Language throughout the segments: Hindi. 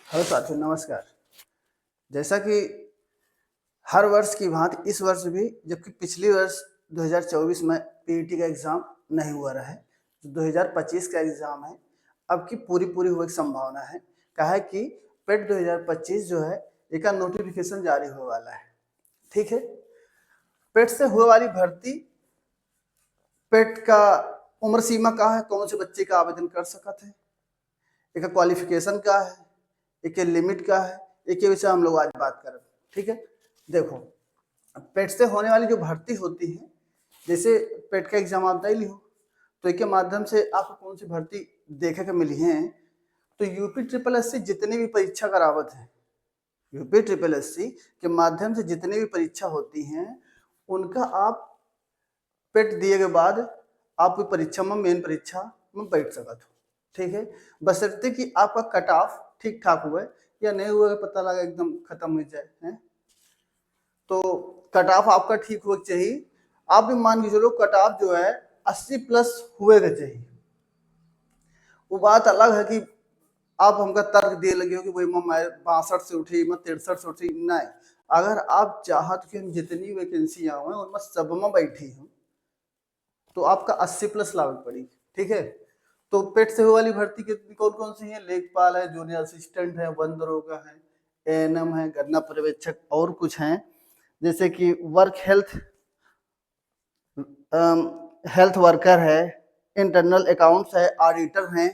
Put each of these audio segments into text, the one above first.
हेलो साथियों, नमस्कार। जैसा कि हर वर्ष की भांति इस वर्ष भी, जबकि पिछली वर्ष 2024 में पीईटी का एग्ज़ाम नहीं हुआ रहा है, तो 2025 का एग्ज़ाम है, अब की पूरी होने की संभावना है। कहा है कि पेट 2025 जो है एक का नोटिफिकेशन जारी होने वाला है। ठीक है, पेट से हुए वाली भर्ती, पेट का उम्र सीमा का है, कौन से बच्चे का आवेदन कर सकते हैं, एक क्वालिफिकेशन का है, एक लिमिट का है, एक विषय हम लोग आज बात करें। ठीक है, देखो पेट से होने वाली जो भर्ती होती है, जैसे पेट का एग्जाम आप दे लियो, तो इसके माध्यम से आपको कौन सी भर्ती देखे के मिली है, तो यूपी ट्रिपल एस सी जितनी भी परीक्षा करावत है, यूपी ट्रिपल एस सी के माध्यम से जितनी भी परीक्षा होती हैं, उनका आप पेट दिए के बाद आप परीक्षा में, मेन परीक्षा में बैठ सकते हो। ठीक है, बशर्ते कि आपका कट ऑफ ठीक ठाक हुआ या नहीं हुआ, पता लगा एकदम खत्म हो जाए है, तो कट ऑफ आपका ठीक होना चाहिए। आप भी मान के चलो कट ऑफ जो है 80 प्लस हुए के चाहिए। वो बात अलग है कि आप हमका तर्क दे लगे हो कि भाई मैं 62 से उठी, मैं 63 से उठी, नहीं। अगर आप चाहत कि हम जितनी वैकेंसी आए उनमें सब में बैठी हूँ, तो आपका 80 प्लस लागत पड़ेगी। ठीक है, तो पेट से वाली भर्ती कितनी कौन कौन सी है, लेखपाल है, जूनियर असिस्टेंट है, वन दरोगा है, एएनएम है, गन्ना पर्यवेक्षक, और कुछ हैं जैसे कि वर्क हेल्थ वर्कर है, इंटरनल अकाउंट्स है, ऑडिटर हैं,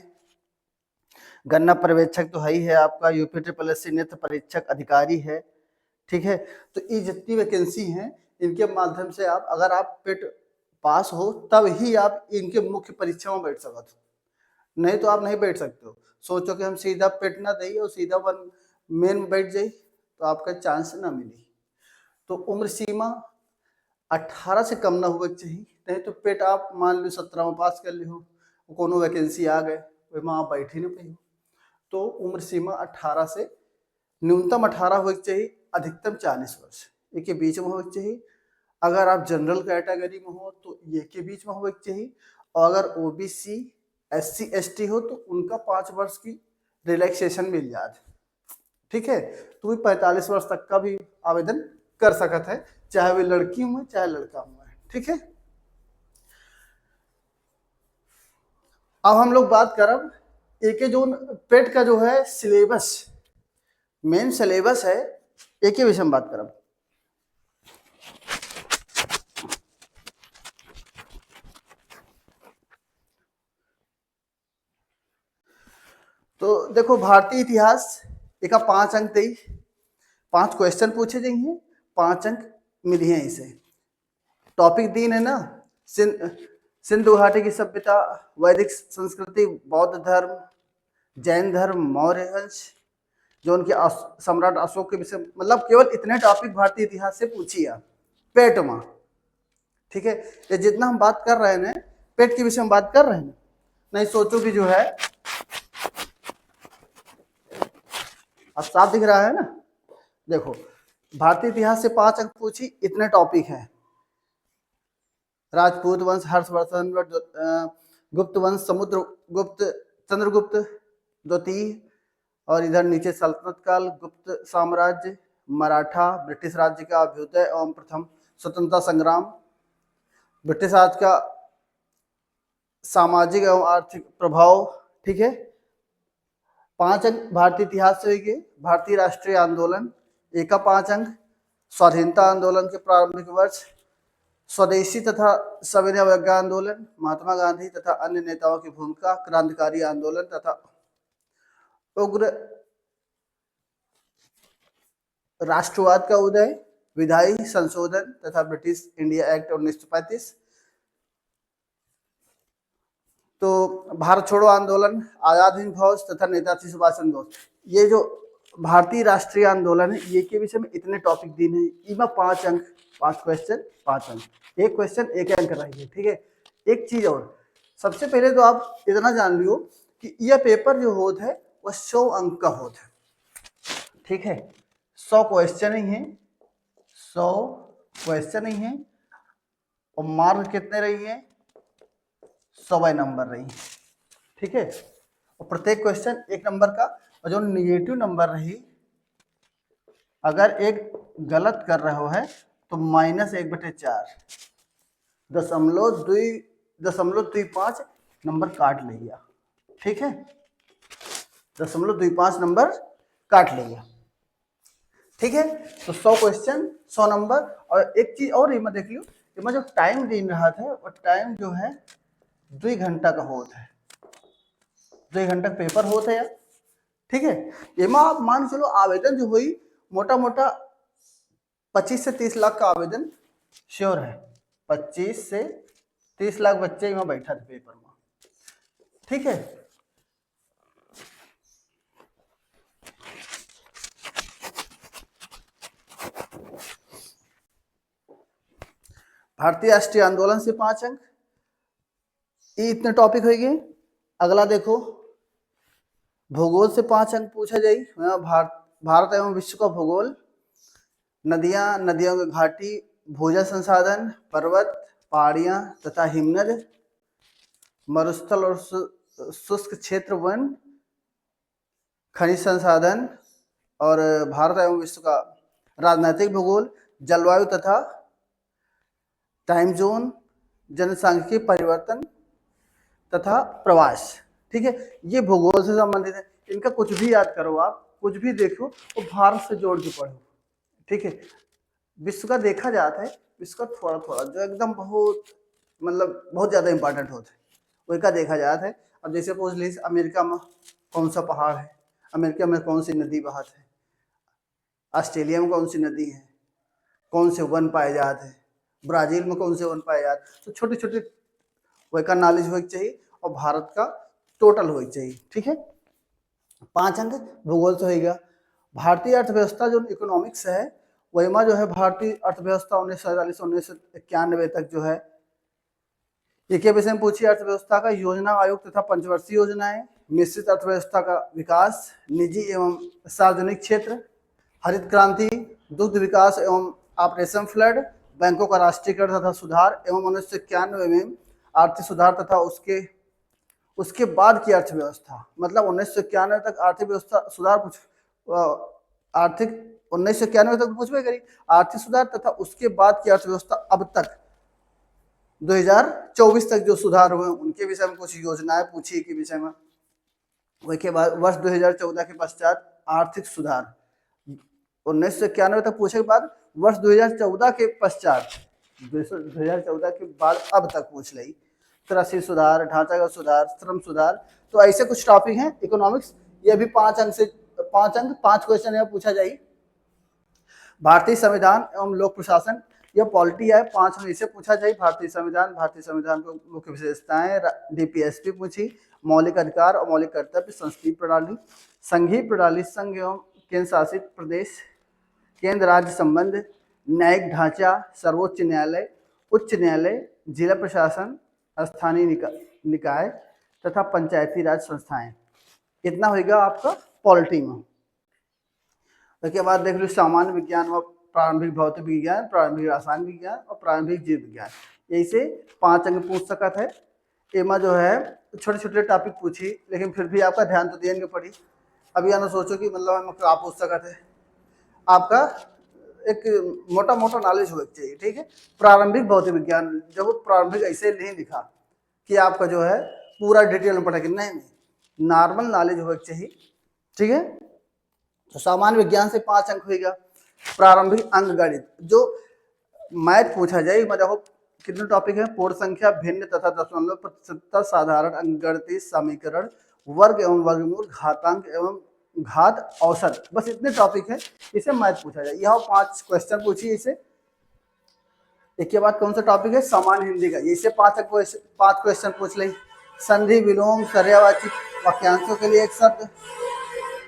गन्ना पर्यवेक्षक तो है ही है आपका, यूपी ट्रिपल एस सी नेत्र परीक्षक अधिकारी है। ठीक है, तो ये जितनी वैकेंसी हैं, इनके माध्यम से आप, अगर आप पेट पास हो तब ही आप इनके मुख्य परीक्षा में बैठ सकते हो, नहीं तो आप नहीं बैठ सकते हो। सोचो कि हम सीधा पेट ना दें और सीधा वन मेन में बैठ जाए, तो आपका चांस ना मिले। तो उम्र सीमा 18 से कम ना होगा चाहिए, नहीं तो पेट आप मान लो 17 में पास कर ली हो, कोनो वैकेंसी आ गए, वहाँ आप बैठ ही नहीं पाई हो, तो उम्र सीमा 18 से न्यूनतम 18 होना चाहिए, अधिकतम 40 वर्ष एक के बीच में होना चाहिए। अगर आप जनरल कैटेगरी में हो तो ये के बीच में होना चाहिए, और अगर ओबीसी एससी एसटी हो तो उनका 5 वर्ष की रिलैक्सेशन मिल जाए। ठीक है, तो भी 45 वर्ष तक का भी आवेदन कर सकता है, चाहे वे लड़की हुए चाहे लड़का हुआ है। ठीक है, अब हम लोग बात करब एक जो पेट का जो है सिलेबस, मेन सिलेबस है, एक ही विषय में बात करब। तो देखो भारतीय इतिहास एक 5 अंक दी, 5 क्वेश्चन पूछे जाएंगे, 5 अंक मिली हैं इसे। टॉपिक दीन है ना, सिंधु घाटी की सभ्यता, वैदिक संस्कृति, बौद्ध धर्म, जैन धर्म, मौर्य वंश, जो उनके सम्राट अशोक के विषय, मतलब केवल इतने टॉपिक भारतीय इतिहास से पूछिए पेट में। ठीक है, ये जितना हम बात कर रहे हैं ना, पेट के विषय में बात कर रहे हैं, नहीं सोचो कि जो है, अब साफ दिख रहा है ना। देखो भारतीय इतिहास से 5 अंक पूछी, इतने टॉपिक हैं, राजपूत वंश, हर्षवर्धन, गुप्त वंश, समुद्र गुप्त, चंद्रगुप्त द्वितीय, और इधर नीचे सल्तनत काल, गुप्त साम्राज्य, मराठा, ब्रिटिश राज्य का अभ्युदय एवं प्रथम स्वतंत्रता संग्राम, ब्रिटिश राज का सामाजिक एवं आर्थिक प्रभाव। ठीक है, 5 अंक भारतीय इतिहास से होगी। भारतीय राष्ट्रीय आंदोलन एक का 5 अंक, स्वाधीनता आंदोलन के प्रारंभिक वर्ष, स्वदेशी तथा सविनय अवज्ञा आंदोलन, महात्मा गांधी तथा अन्य नेताओं की भूमिका, क्रांतिकारी आंदोलन तथा उग्र राष्ट्रवाद का उदय, विधायी संशोधन तथा ब्रिटिश इंडिया एक्ट 1935, तो भारत छोड़ो आंदोलन, आजाद हिंद फौज तथा नेताजी सुभाष चंद्र बोस। ये जो भारतीय राष्ट्रीय आंदोलन है, ये के विषय में इतने टॉपिक दिन है, इसमें 5 अंक, 5 क्वेश्चन 5 अंक, एक क्वेश्चन 1 अंक रहिए। ठीक है, एक चीज और, सबसे पहले तो आप इतना जान लियो कि यह पेपर जो होता है वह 100 अंक का होता है। ठीक है, 100 क्वेश्चन ही है, 100 क्वेश्चन ही है, और मार्क कितने रही है, 100 नंबर रही। ठीक है, और प्रत्येक क्वेश्चन 1 नंबर का, और जो निगेटिव नंबर रही अगर एक गलत कर रहे हो है तो -1/4 दशमलव 2.5 नंबर काट लिया। ठीक है, 0.25 नंबर काट लिया। ठीक है, तो 100 क्वेश्चन 100 नंबर। और एक चीज और ये मैं देख लियो, मैं जो टाइम दे रहा था वो टाइम जो है 2 घंटा का होता है, 2 घंटा पेपर होता है यार। ठीक है, ये में आप मान चलो आवेदन जो हुई मोटा मोटा 25 से 30 लाख का आवेदन श्योर है। 25 से 30 लाख बच्चे यहाँ बैठा थे पेपर में। ठीक है, भारतीय राष्ट्रीय आंदोलन से 5 अंक, ये इतने टॉपिक हो गए। अगला देखो, भूगोल से 5 अंक पूछा जाए। भारत एवं विश्व का भूगोल, नदियां, नदियों की घाटी, भूजल संसाधन, पर्वत, पहाड़ियां तथा हिमनद, मरुस्थल और शुष्क क्षेत्र, वन, खनिज संसाधन, और भारत एवं विश्व का राजनीतिक भूगोल, जलवायु तथा टाइम जोन, जनसांख्यिकीय परिवर्तन तथा प्रवास। ठीक है, ये भूगोल से संबंधित है। इनका कुछ भी याद करो, आप कुछ भी देखो वो भारत से जोड़ के पढ़ो। ठीक है, विश्व का देखा जाता है, विश्व का थोड़ा थोड़ा जो एकदम बहुत मतलब बहुत ज्यादा इंपॉर्टेंट होता है वही का देखा जाता है। अब जैसे पूछ लीजिए अमेरिका में कौन सा पहाड़ है, अमेरिका में कौन सी नदी बहती है, ऑस्ट्रेलिया में कौन सी नदी है, कौन से वन पाए जाते हैं, ब्राजील में कौन से वन पाए जाते हैं। तो छोटे छोटे वही का नॉलेज होना चाहिए और भारत का टोटल होना चाहिए। ठीक है, 5 अंक भूगोल से होगा। भारतीय अर्थव्यवस्था जो इकोनॉमिक्स है वही में जो है भारतीय अर्थव्यवस्था 1947 1991 तक जो है एक विषय में पूछी, अर्थव्यवस्था का योजना आयोग तथा पंचवर्षीय योजनाएं, मिश्रित अर्थव्यवस्था का विकास, निजी एवं सार्वजनिक क्षेत्र, हरित क्रांति, दुग्ध विकास एवं ऑपरेशन फ्लड, बैंकों का राष्ट्रीयकरण तथा सुधार एवं 1991 में आर्थिक सुधार तथा उसके बाद की अर्थव्यवस्था। मतलब 1991 तक आर्थिक व्यवस्था सुधार आर्थिक 1991 तक पूछबे करी आर्थिक सुधार तथा उसके बाद की अर्थव्यवस्था अब तक 2024 तक जो सुधार हुए उनके विषय में कुछ योजनाएं पूछी के विषय में। उसके बाद वर्ष 2014 के पश्चात आर्थिक सुधार 1991 तक पूछे के बाद वर्ष 2014 के पश्चात 2014 के बाद अब तक पूछ ली, कृषि सुधार, ढांचागत सुधार, श्रम सुधार। तो ऐसे कुछ टॉपिक हैं इकोनॉमिक्स। ये भी 5 अंक से 5 क्वेश्चन है पूछा जाए। भारतीय संविधान एवं लोक प्रशासन, यह पॉलिटी है, 5 में इसे पूछा जाए। भारतीय संविधान को मुख्य विशेषताएं, डीपीएसपी पूछी, मौलिक अधिकार और मौलिक कर्तव्य, संसदीय प्रणाली, संघीय प्रणाली, संघ एवं केंद्र शासित प्रदेश, केंद्र राज्य संबंध, न्यायिक ढांचा, सर्वोच्च न्यायालय, उच्च न्यायालय, जिला प्रशासन, स्थानीय निकाय तथा पंचायती राज संस्थाएं। इतना होगा आपका पॉलिटी में। उसके बाद देख लो सामान्य विज्ञान व प्रारंभिक भौतिक विज्ञान, प्रारंभिक रसायन विज्ञान और प्रारंभिक जीव विज्ञान। यही से 5 अंक पूछ सकता है। एमा जो है छोटे छोटे टॉपिक पूछी, लेकिन फिर भी आपका ध्यान तो देंगे पड़ी। अभी आना सोचो कि मतलब आप पूछ सकते हैं, आपका एक मोटा मोटा नॉलेज होना चाहिए। ठीक है, प्रारंभिक भौतिक विज्ञान, जब प्रारंभिक ऐसे नहीं लिखा कि आपका जो है पूरा डिटेल में पढ़ा कि नहीं, नॉर्मल नॉलेज होना चाहिए। ठीक है, तो सामान्य विज्ञान से 5 अंक होगा। प्रारंभिक अंक गणित, जो मैथ पूछा जाए, मतलब कितने टॉपिक है, पूर्ण संख्या, भिन्न तथा दशमलव, प्रतिशतता, साधारण अंकगणितीय समीकरण, वर्ग एवं वर्गमूल, घातांक एवं घात, औसत, बस इतने टॉपिक है। इसे मैथ पूछा जाए। यह 5 क्वेश्चन पूछिए इसे। इसके बाद कौन सा टॉपिक है, सामान्य हिंदी का, इसे 5 क्वेश्चन पूछ ले। संधि, विलोम, पर्यायवाची वाक्यांशों के लिए एक शब्द,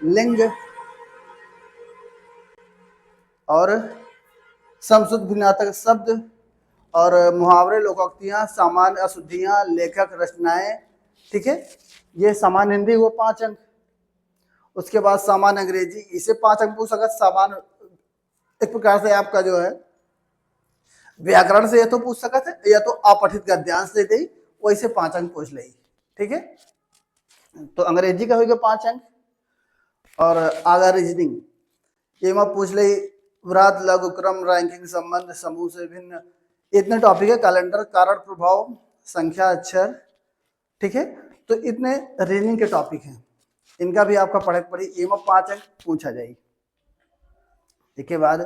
लिंग और समशुद्ध भिन्नार्थक शब्द, और मुहावरे, लोकोक्तियां, सामान्य अशुद्धियां, लेखक रचनाएं। ठीक है, ये सामान्य हिंदी हुआ 5 अंक। उसके बाद सामान्य अंग्रेजी, इसे 5 अंक पूछ सकता। सामान्य एक प्रकार से आपका जो है व्याकरण से या तो पूछ सकते हैं या तो अपठित गद्यांश दे दी, वैसे 5 अंक पूछ ले। ठीक है, तो अंग्रेजी का होगा 5 अंक। और आगा रीजनिंग ये मैं पूछ ली, व्रात लघु क्रम रैंकिंग संबंध समूह से भिन्न, इतने टॉपिक है। कैलेंडर कारण प्रभाव संख्या अक्षर, ठीक है। तो इतने रीजनिंग के टॉपिक हैं, इनका भी आपका पढ़ी ये में 5 अंक पूछा जाएगी। इसके बाद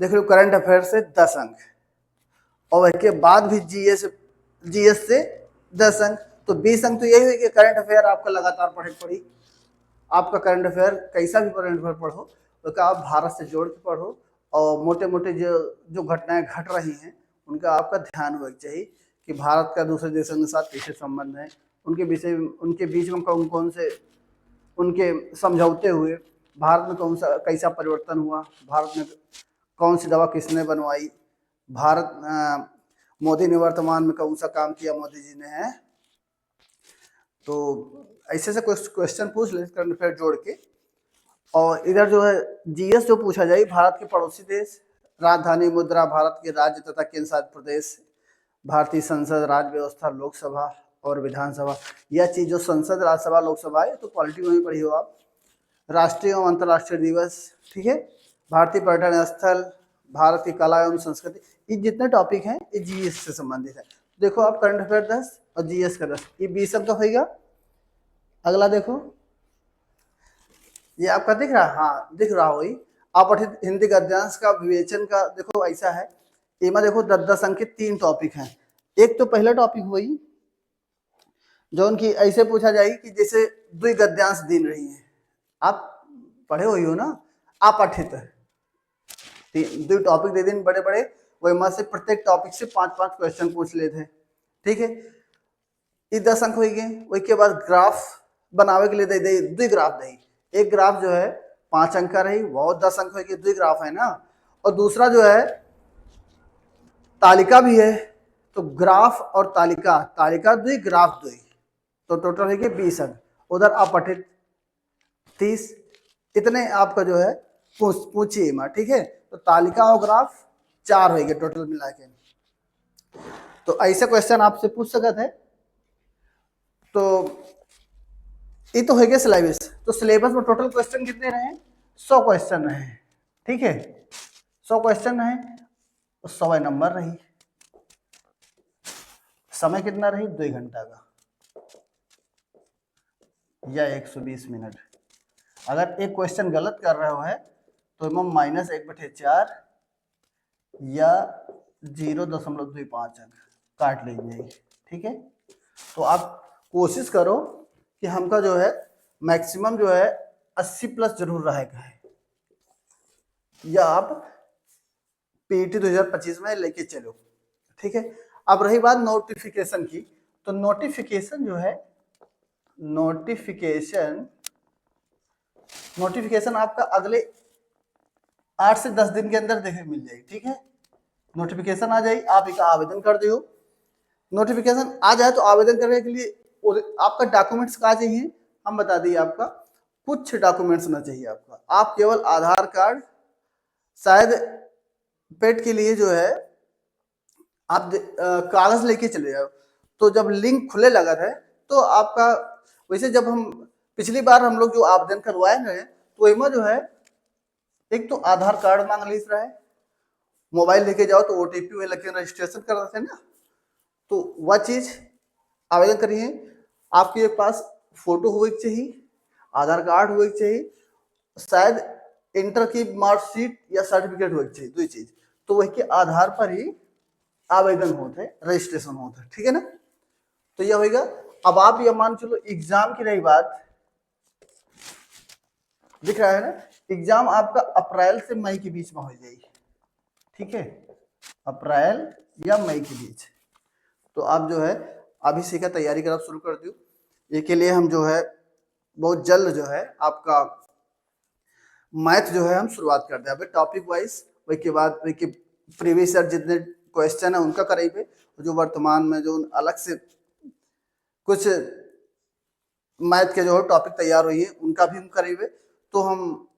देख लो करंट अफेयर से 10 अंक, और इसके बाद भी जीएस से 10 अंक, तो 20 अंक तो यही हुई कि करंट अफेयर आपका लगातार पढ़ी। आपका करंट अफेयर कैसा भी करंट अफेयर पढ़ो तो आप भारत से जोड़ के पढ़ो, और मोटे मोटे जो घटनाएं घट रही हैं उनका आपका ध्यान होना चाहिए कि भारत का दूसरे देशों के साथ कैसे संबंध है, उनके बीच में कौन कौन से उनके समझौते हुए, भारत में कैसा परिवर्तन हुआ, भारत में कौन सी दवा किसने बनवाई, मोदी ने वर्तमान में कौन सा काम किया मोदी जी ने है। तो ऐसे से क्वेश्चन पूछ ले करंट अफेयर जोड़ के। और इधर जो है जीएस जो पूछा जाए, भारत के पड़ोसी देश, राजधानी मुद्रा, भारत के राज्य तथा केंद्र शासित प्रदेश, भारतीय संसद, राज्य व्यवस्था, लोकसभा और विधानसभा। यह चीज जो संसद, राज्यसभा, लोकसभा है तो पॉलिटी में पढ़ी हो आप। राष्ट्रीय एवं अंतर्राष्ट्रीय दिवस, ठीक है। भारतीय पर्यटन स्थल, भारत की कला एवं संस्कृति, ये जितने टॉपिक हैं ये जीएस से संबंधित है। देखो आप करंट अफेयर 10 और जीएस का 10, ये 20 अंक का होगा। अगला देखो, ये आपका दिख रहा है, हाँ दिख रहा हो। अपठित हिंदी गद्यांश का विवेचन का देखो ऐसा है, इमा देखो 10-10 अंक के 3 टॉपिक हैं। एक तो पहला टॉपिक हुई जो उनकी ऐसे पूछा जाएगी कि जैसे द्वि गद्यांश दिन रही है, आप पढ़े हुई हो ना, अपठित दो टॉपिक दे दिन बड़े बड़े, वही में से प्रत्येक टॉपिक से 5-5 क्वेश्चन पूछ लेते, ठीक है। ये 10 अंक हो गए। वही के बाद ग्राफ बनावे के लिए दे द्वि ग्राफ दे, एक ग्राफ जो है 5 अंक का रही, वो 10 अंक हो गए, द्वि ग्राफ है ना। और दूसरा जो है तालिका भी है, तो ग्राफ और तालिका द्वि, ग्राफ द्वि, तो टोटल है कि 20 अंक। उधर अपठित 30, इतने आपका जो है पूछिए मां, ठीक है। तो तालिका और ग्राफ 4 हो गए टोटल मिला के। तो ऐसे क्वेश्चन आपसे पूछ सकते हैं। तो ये तो हो गया सिलेबस। तो सिलेबस में टोटल क्वेश्चन कितने रहे? 100 क्वेश्चन रहे, ठीक है। 100 क्वेश्चन रहे, 100 नंबर रही। समय कितना रही? 2 घंटा का या 120 मिनट। अगर एक क्वेश्चन गलत कर रहे हो है तो -1/4 या 0.25 अंक काट लीजिए, ठीक है। तो आप कोशिश करो कि हमका जो है मैक्सिमम जो है 80+ जरूर रहेगा है, या आप पीईटी 2025 में लेके चलो, ठीक है। अब रही बात नोटिफिकेशन की, तो नोटिफिकेशन जो है, नोटिफिकेशन आपका अगले 8 से 10 दिन के अंदर देखे मिल जाएगी, ठीक है। नोटिफिकेशन आ जाएगी, आप एक आवेदन कर दो। नोटिफिकेशन आ जाए तो आवेदन करने के लिए आपका डॉक्यूमेंट्स क्या चाहिए हम बता दिए। आपका कुछ डॉक्यूमेंट्स ना चाहिए आपका, आप केवल आधार कार्ड, शायद पेट के लिए जो है आप कागज लेके चले जाओ। तो जब लिंक खुले लगा था तो आपका, वैसे जब हम पिछली बार हम लोग जो आवेदन करवाए हैं तो इसमें जो है एक तो आधार कार्ड मांग ली रहा है, मोबाइल लेके जाओ तो ओटीपी में लगे रजिस्ट्रेशन कर रहे थे ना, तो वह चीज आवेदन करिए। आपके पास फोटो हुए चाहिए, आधार कार्ड हुए चाहिए, शायद इंटर की मार्कशीट या सर्टिफिकेट हुए चाहिए, दो चीज। तो वही के आधार पर ही आवेदन होते, रजिस्ट्रेशन होता है, ठीक है ना। तो यह होगा। अब आप ये मान चलो एग्जाम की रही बात, दिख रहा है ना, एग्जाम आपका अप्रैल से मई के बीच में हो जाएगी, ठीक है, अप्रैल या मई के बीच। तो आप जो है अभी से क्या तैयारी करना शुरू कर दो। ये के लिए हम जो है बहुत जल्द जो है आपका मैथ जो है हम शुरुआत कर दें टॉपिक वाइज। वही के बाद प्रीवियस ईयर जितने क्वेश्चन है उनका करेंगे, जो वर्तमान में जो अलग से कुछ मैथ के जो है टॉपिक तैयार हुई है उनका भी हम करेंगे। तो हम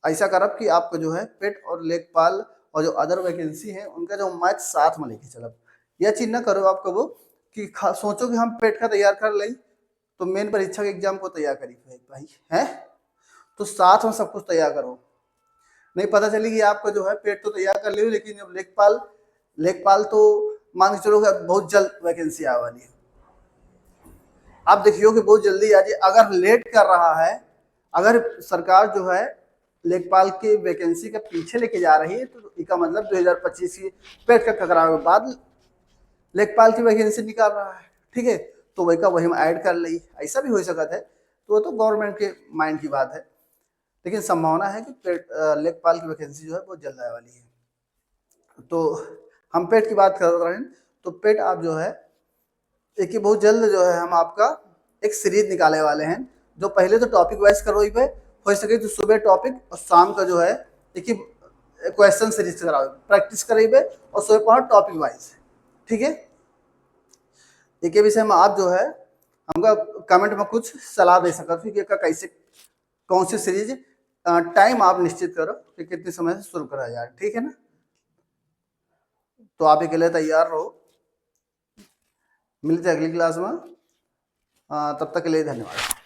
ऐसा करब कि आपको जो है पेट और लेखपाल और जो अदर वैकेंसी है उनका जो मैथ साथ में लेके चलब। यह चीज ना करो आप कबो कि सोचो कि हम पेट का तैयार कर लें तो मेन परीक्षा के एग्जाम को तैयार करी भाई है, तो साथ में सब कुछ तैयार करो। नहीं पता चली कि आपका जो है पेट तो तैयार कर लियो, लेकिन जब लेखपाल तो मान के चलो बहुत जल्द वैकेंसी आने वाली है। आप देखियो कि बहुत जल्दी आ जाए। अगर लेट कर रहा है, अगर सरकार जो है लेखपाल की वैकेंसी के पीछे लेके जा रही है, तो इसका मतलब 2025 की पेट का टकराव के बाद लेखपाल की वैकेंसी निकाल रहा है, ठीक है, तो वही का वही में ऐड कर ली, ऐसा भी हो सकता है। तो वो तो गवर्नमेंट के माइंड की बात है, लेकिन संभावना है कि लेखपाल की वैकेंसी जो है बहुत जल्द आने वाली है। तो हम पेट की बात कर रहे हैं, तो पेट आप जो है एक ही बहुत जल्द जो है हम आपका एक सीरीज निकालने वाले हैं, जो पहले तो टॉपिक वाइज करो पे हो सके तो सुबह टॉपिक और शाम का जो है एक ही क्वेश्चन सीरीज कराओ, प्रैक्टिस करेंगे और सुबह पढ़ो टॉपिक वाइज, ठीक है। एक विषय में आप जो है हमका कमेंट में कुछ सलाह दे सकते कि कैसे कौन सी सीरीज टाइम आप निश्चित करो कि कितने समय से शुरू करा जाए, ठीक है ना। तो आप इसके लिए तैयार रहो, मिलते हैं अगली क्लास में, तब तक के लिए धन्यवाद।